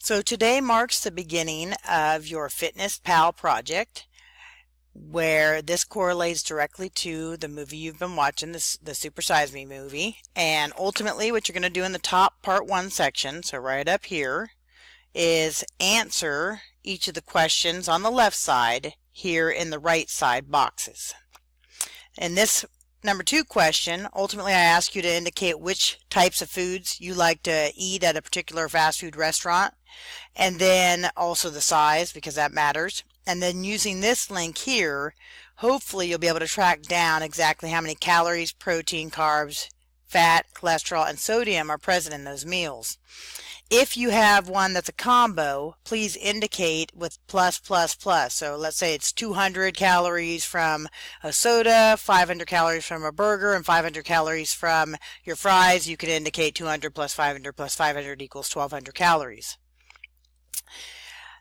So today marks the beginning of your Fitness Pal project, where this correlates directly to the movie you've been watching, the Super Size Me movie. And ultimately what you're going to do in the top part 1 section, so right up here, is answer each of the questions on the left side here in the right side boxes. In this number 2 question, ultimately I ask you to indicate which types of foods you like to eat at a particular fast food restaurant, and then also the size, because that matters. And then using this link here, hopefully you'll be able to track down exactly how many calories, protein, carbs, fat, cholesterol, and sodium are present in those meals. If you have one that's a combo, please indicate with plus, plus, plus. So let's say it's 200 calories from a soda, 500 calories from a burger, and 500 calories from your fries. You could indicate 200 plus 500 equals 1200 calories.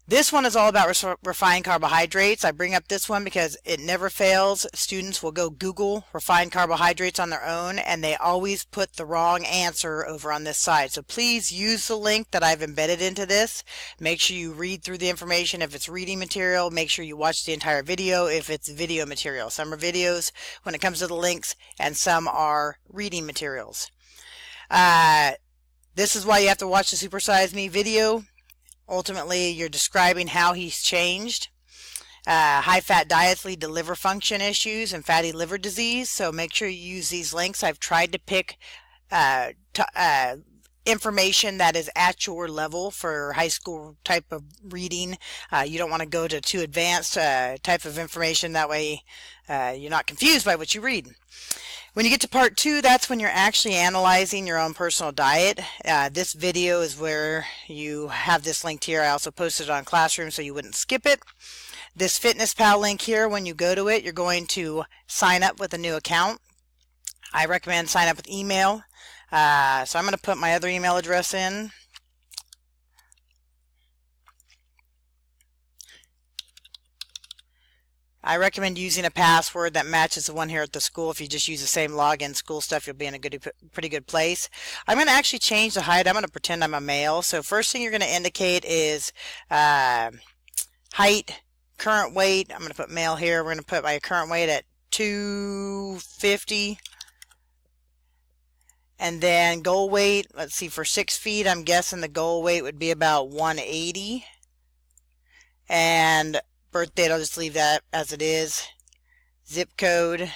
This one is all about refined carbohydrates. I bring up this one because it never fails. Students will go Google refined carbohydrates on their own, and they always put the wrong answer over on this side. So please use the link that I've embedded into this. Make sure you read through the information. If it's reading material, make sure you watch the entire video if it's video material. Some are videos when it comes to the links, and some are reading materials. This is why you have to watch the Super Size Me video. Ultimately, you're describing how he's changed. High-fat diets lead to liver function issues and fatty liver disease, so make sure you use these links. I've tried to pick information that is at your level for high school type of reading. You don't want to go to too advanced type of information. That way you're not confused by what you read. When you get to part 2, that's when you're actually analyzing your own personal diet. This video is where you have this linked here. I also posted it on Classroom so you wouldn't skip it. This Fitness Pal link here, when you go to it, you're going to sign up with a new account. I recommend sign up with email. So I'm going to put my other email address in. I recommend using a password that matches the one here at the school. If you just use the same login school stuff, you'll be in a pretty good place. I'm going to actually change the height. I'm going to pretend I'm a male. So first thing you're going to indicate is height, current weight. I'm going to put male here. We're going to put my current weight at 250. And then goal weight, let's see, for 6 feet, I'm guessing the goal weight would be about 180. And birth date, I'll just leave that as it is. Zip code,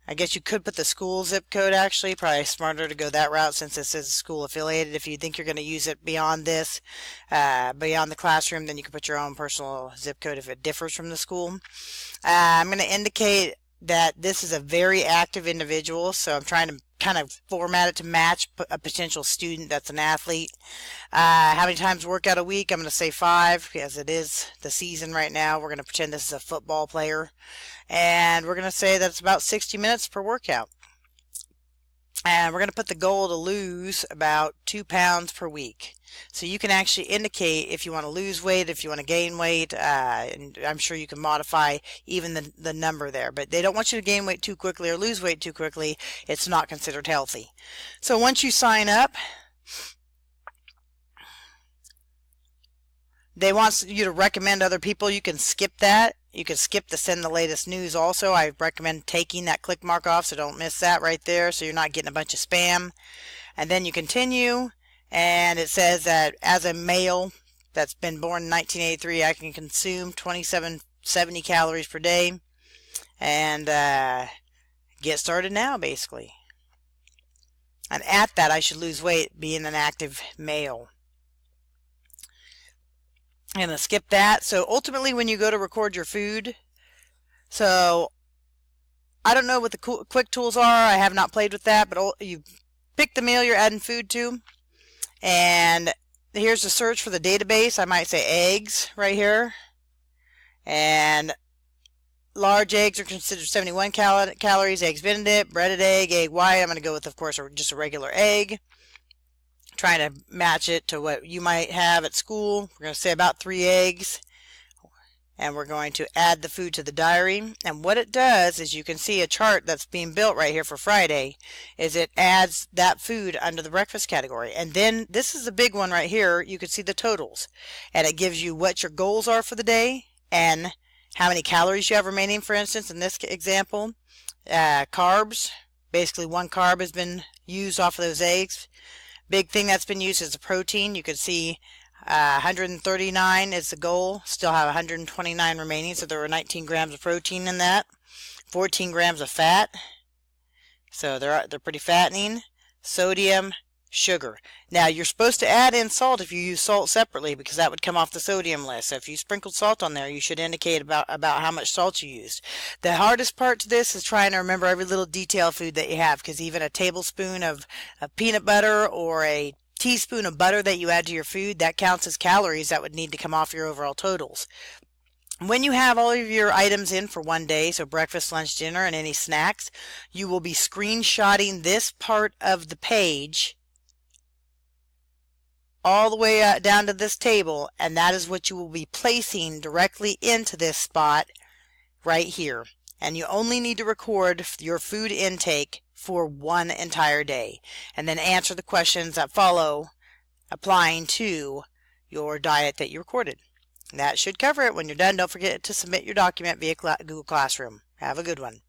I guess you could put the school zip code actually. Probably smarter to go that route since this is school affiliated. If you think you're going to use it beyond this, beyond the classroom, then you can put your own personal zip code if it differs from the school. I'm going to indicate that this is a very active individual, so I'm trying to kind of format it to match a potential student that's an athlete. How many times workout a week? I'm going to say 5 because it is the season right now. We're going to pretend this is a football player, and we're going to say that it's about 60 minutes per workout. And we're going to put the goal to lose about 2 pounds per week. So you can actually indicate if you want to lose weight, if you want to gain weight, and I'm sure you can modify even the number there. But they don't want you to gain weight too quickly or lose weight too quickly. It's not considered healthy. So once you sign up, they want you to recommend other people. You can skip that. You can skip the send the latest news also. I recommend taking that click mark off, so don't miss that right there, so you're not getting a bunch of spam. And then you continue, and it says that as a male that's been born in 1983, I can consume 2770 calories per day. And get started now, basically. And at that, I should lose weight being an active male. I'm going to skip that. So ultimately when you go to record your food, so I don't know what the quick tools are. I have not played with that, but you pick the meal you're adding food to, and here's the search for the database. I might say eggs right here, and large eggs are considered 71 calories. Eggs Benedict, breaded egg white. I'm going to go with, of course, just a regular egg. Trying to match it to what you might have at school. We're going to say about 3 eggs. and we're going to add the food to the diary. And what it does is, you can see a chart that's being built right here for Friday, is it adds that food under the breakfast category. And then this is the big one right here. You can see the totals, and it gives you what your goals are for the day and how many calories you have remaining. For instance, in this example, carbs, basically 1 carb has been used off of those eggs. Big thing that's been used is the protein. You can see 139 is the goal, still have 129 remaining, so there were 19 grams of protein in that. 14 grams of fat, so they're pretty fattening. Sodium, sugar. Now you're supposed to add in salt if you use salt separately, because that would come off the sodium list. So if you sprinkled salt on there, you should indicate about how much salt you used. The hardest part to this is trying to remember every little detail food that you have, because even a tablespoon of peanut butter or a teaspoon of butter that you add to your food, that counts as calories that would need to come off your overall totals. When you have all of your items in for one day, so breakfast, lunch, dinner, and any snacks, you will be screenshotting this part of the page all the way down to this table, and that is what you will be placing directly into this spot right here. And you only need to record your food intake for one entire day, and then answer the questions that follow applying to your diet that you recorded. That should cover it. When you're done, don't forget to submit your document via Google Classroom. Have a good one.